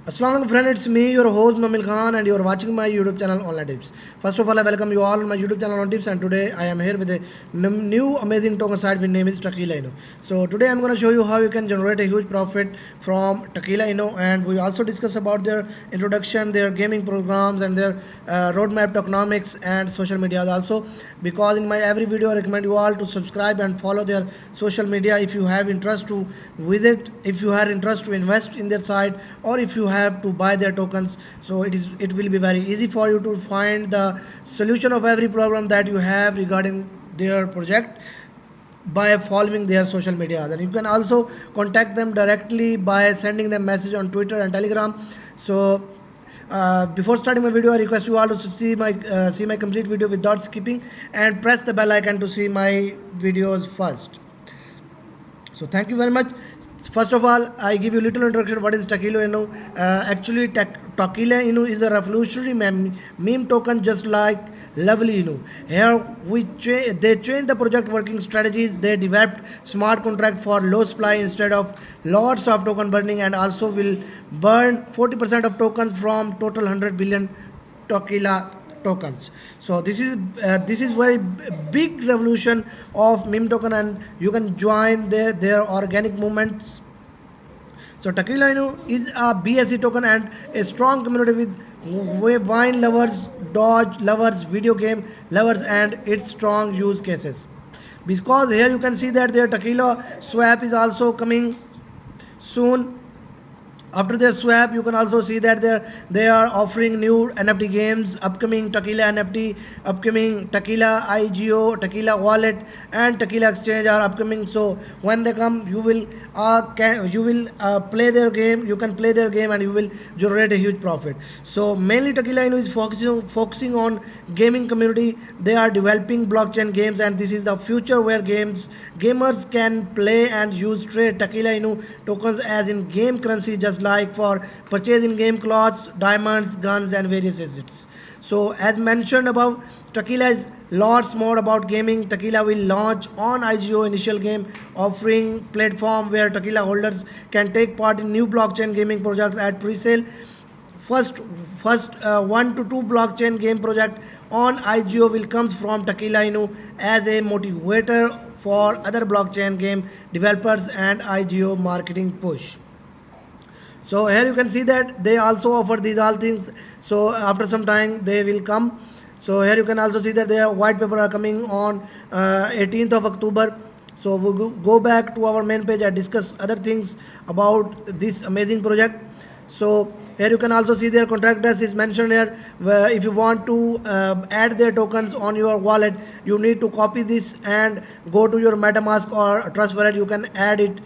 Assalamualaikum friend, it's me, your host Mamil Khan, and you're watching my YouTube channel Online Tips. First of all, I welcome you all on my YouTube channel Online Tips, and today I am here with a new amazing token site which name is Tequila Inu. So today I'm going to show you how you can generate a huge profit from Tequila Inu, and we also discuss about their introduction, their gaming programs, and their roadmap to economics and social media also. Because in my every video, I recommend you all to subscribe and follow their social media if you have interest to visit, if you have interest to invest in their site, or if you have to buy their tokens. So it will be very easy for you to find the solution of every problem that you have regarding their project by following their social media. Then you can also contact them directly by sending them message on Twitter and Telegram. So before starting my video, I request you all to see my complete video without skipping and press the bell icon to see my videos first. So thank you very much. First of all, I give you little introduction. What is Tequila Inu? Actually, Tequila Inu is a revolutionary meme token, just like Lovely Inu. Here they change the project working strategies. They developed smart contract for low supply instead of lots of token burning, and also will burn 40% of tokens from total 100 billion Tequila tokens. So this is very big revolution of meme token, and you can join their organic movements. So Tequila Inu is a BSC token and a strong community with wine lovers, dodge lovers, video game lovers, and its strong use cases. Because here you can see that their tequila swap is also coming soon. After their swap, you can also see that they are offering new NFT games, upcoming Tequila NFT, upcoming Tequila IGO, Tequila Wallet, and Tequila Exchange are upcoming. So when they come, you will play their game. You can play their game, and you will generate a huge profit. So mainly Tequila Inu is focusing on gaming community. They are developing blockchain games, and this is the future where gamers can play and use trade Tequila Inu tokens as in game currency, just like for purchase in game clothes, diamonds, guns, and various assets. So as mentioned above, Tequila is lots more about gaming. Tequila will launch on IGO initial game offering platform where Tequila holders can take part in new blockchain gaming projects at pre-sale. First 1 to 2 blockchain game project on IGO will comes from Tequila Inu as a motivator for other blockchain game developers and IGO marketing push. So here you can see that they also offer these all things. So after some time they will come. So here you can also see that their white paper are coming on 18th of October. So we'll go back to our main page and discuss other things about this amazing project. So here you can also see their contract address is mentioned here. Where if you want to add their tokens on your wallet, you need to copy this and go to your MetaMask or Trust Wallet. You can add it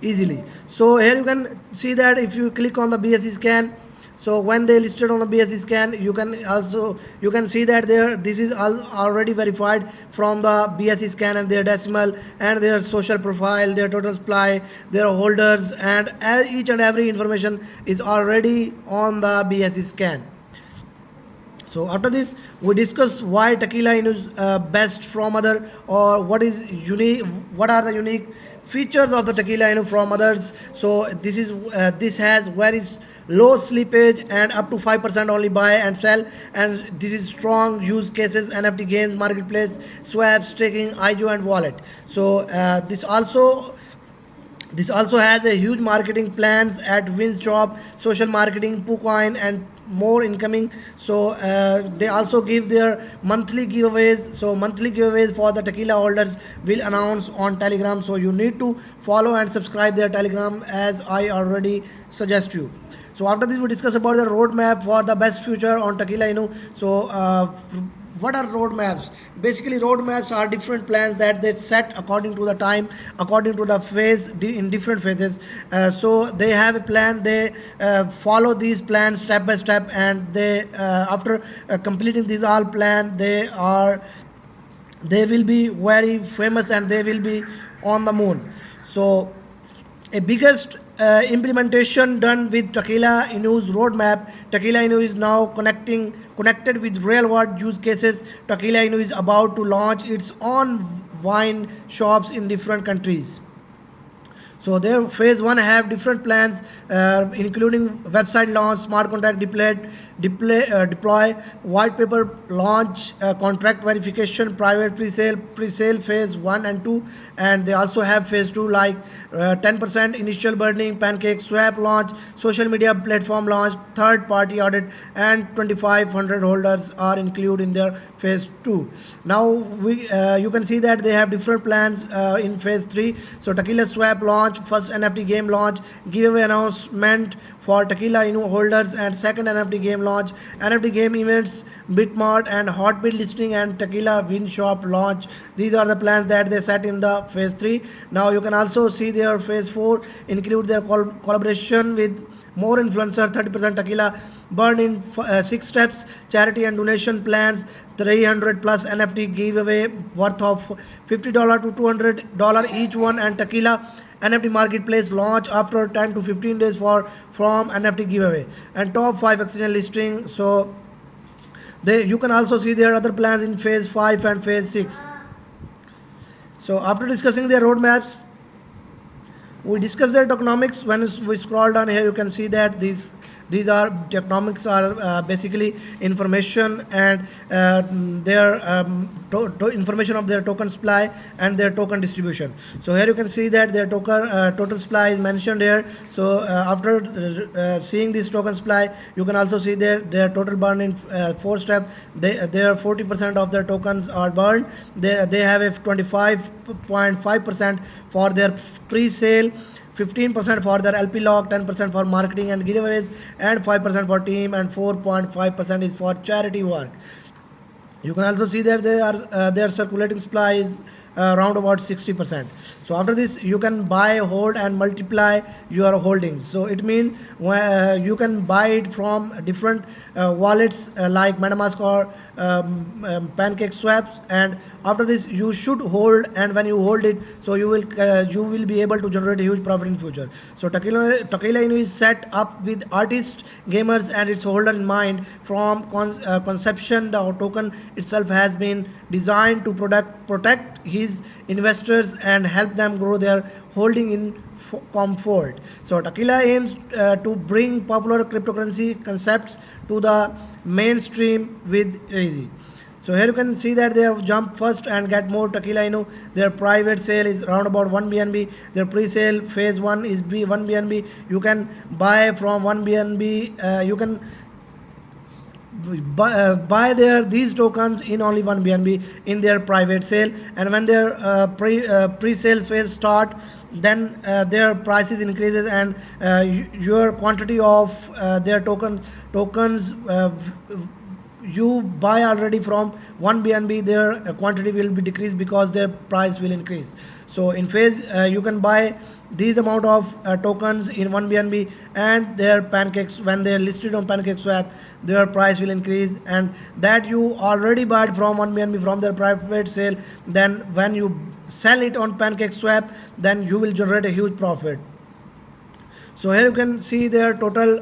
easily. So here you can see that if you click on the BSC scan, so when they listed on the BSC scan, you can see that this is already verified from the BSC scan, and their decimal and their social profile, their total supply, their holders, and each and every information is already on the BSC scan. So after this, we discuss why Tequila Inu is best from other, or what is unique, what are the unique features of the Tequila Inu from others. So this has very low slippage and up to 5% only buy and sell, and this is strong use cases, NFT games, marketplace, swaps, staking, IGO, and wallet. So this also has a huge marketing plans at Winshop, social marketing, PooCoin, and more incoming. So they also give their monthly giveaways. So monthly giveaways for the tequila holders will announce on Telegram. So you need to follow and subscribe their Telegram as I already suggest you. So after this, we discuss about the roadmap for the best future on Tequila Inu. So what are roadmaps? Basically, roadmaps are different plans that they set according to the time, according to the phase, in different phases. So they have a plan. They follow these plans step by step, and they after completing these all plan, they will be very famous, and they will be on the moon. So a biggest implementation done with Tequila Inu's roadmap. Tequila Inu is now connected with real world use cases. Tequila Inu is about to launch its own wine shops in different countries. So their phase one have different plans, including website launch, smart contract deploy, white paper launch, contract verification, private pre-sale phase one and two, and they also have phase two like 10% initial burning, pancake swap launch, social media platform launch, third party audit, and 2500 holders are included in their phase two. Now you can see that they have different plans in phase three. So Tequila Swap launch, first NFT game launch, giveaway announcement for Tequila Inu holders, and second NFT game launch, NFT game events, Bitmart and Hotbit listing, and Tequila Win Shop launch. These are the plans that they set in the phase 3. Now you can also see their phase 4 include their collaboration with more influencer, 30% tequila burn in 6 steps, charity and donation plans, 300 plus NFT giveaway worth of $50 to $200 each one, and tequila NFT marketplace launch after 10 to 15 days from NFT giveaway, and top 5 exchange listing. So you can also see their other plans in phase 5 and phase 6. So after discussing their roadmaps, we discuss their tokenomics. When we scroll down here, you can see that these are tokenomics are basically information and their information of their token supply and their token distribution. So here you can see that their total supply is mentioned here. So after seeing this token supply, you can also see their total burn in 4 steps. Their 40% of their tokens are burned. They have a 25.5% for their pre-sale, 15% for their LP lock, 10% for marketing and giveaways, and 5% for team, and 4.5% is for charity work. You can also see that their circulating supply is around about 60%. So after this, you can buy, hold, and multiply your holdings. So it means you can buy it from different wallets like MetaMask or Pancake Swaps, and after this you should hold, and when you hold it, so you will be able to generate a huge profit in future. So Tequila Inu is set up with artists, gamers, and its holder in mind. From conception, the token itself has been designed to protect his investors and help them grow their holding in comfort. So Tequila aims to bring popular cryptocurrency concepts to the mainstream with easy. So here you can see that they have jumped first and get more Tequila Inu. Their private sale is around about 1 BNB. Their pre-sale phase 1 is 1 BNB. You can buy from 1 BNB. You can buy these tokens in only 1 BNB in their private sale, and when their pre-sale phase start, then their prices increases, and your quantity of their tokens you buy already from 1 BNB, their quantity will be decreased because their price will increase. So in phase, you can buy these amount of tokens in 1 BNB, and their pancakes, when they are listed on Pancake Swap, their price will increase, and that you already bought from 1 BNB from their private sale, then when you sell it on Pancake Swap, then you will generate a huge profit. So here you can see their total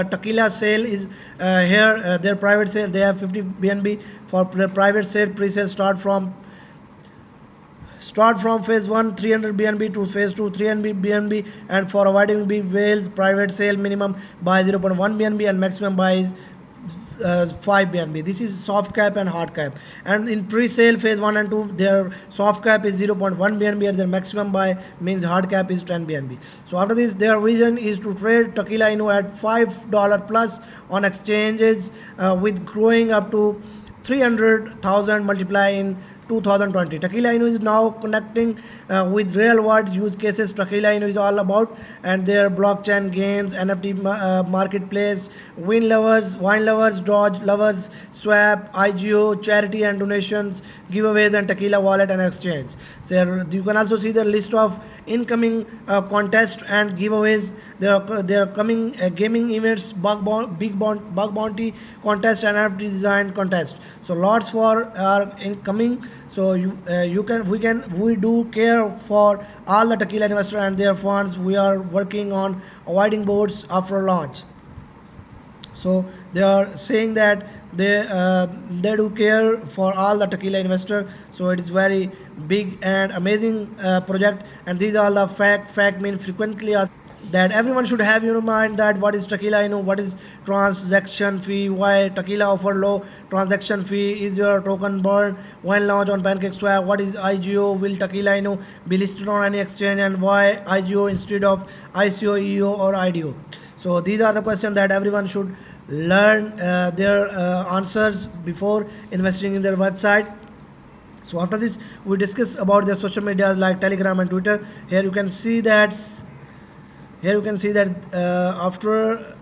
tequila sale is here. Their private sale, they have 50 BNB for their private sale. Pre-sale start from phase 1 300 BNB to phase 2 300 BNB, and for avoiding big whales, private sale minimum buy 0.1 BNB and maximum buy is 5 BNB. This is soft cap and hard cap, and in pre-sale phase 1 and 2, their soft cap is 0.1 BNB and their maximum buy means hard cap is 10 BNB. So after this, their vision is to trade Tequila Inu at $5 plus on exchanges, with growing up to 300,000 multiply in 2020. Tequila Inu is now connecting with real world use cases. Tequila Inu is all about, and their blockchain games, NFT marketplace, wine lovers, Dodge lovers, swap, IGO, charity and donations, giveaways, and tequila wallet and exchange. So you can also see the list of incoming contests and giveaways. There are coming gaming events, bug bounty contest, and NFT design contest. So lots for are incoming. So we do care for all the tequila investors and their funds. We are working on avoiding boards after launch. So they are saying that they do care for all the tequila investor. So it is very big and amazing project. And these are the fact mean frequently asked that everyone should have in mind that what is tequila inu, what is transaction fee, why tequila offer low transaction fee, is your token burned when launched on PancakeSwap, what is IGO, will tequila inu be listed on any exchange, and why IGO instead of ICO, EO or IDO. So these are the questions that everyone should learn their answers before investing in their website. So after this, we discuss about their social medias like Telegram and Twitter. Here you can see that after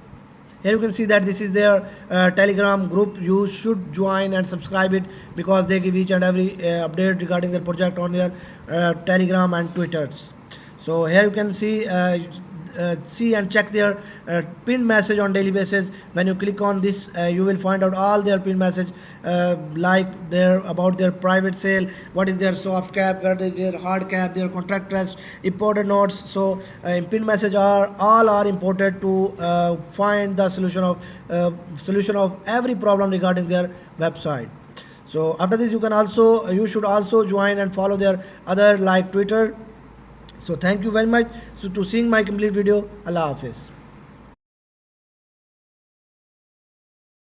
here you can see that this is their Telegram group. You should join and subscribe it because they give each and every update regarding their project on their Telegram and Twitters. So here you can see and check their pinned message on daily basis. When you click on this, you will find out all their pinned message, like their about their private sale, what is their soft cap, what is their hard cap, their contract trust, imported notes. So pinned message are all are important to find the solution of every problem regarding their website. So after this, you should also join and follow their other like Twitter. So thank you very much. So to seeing my complete video, Allah Hafiz.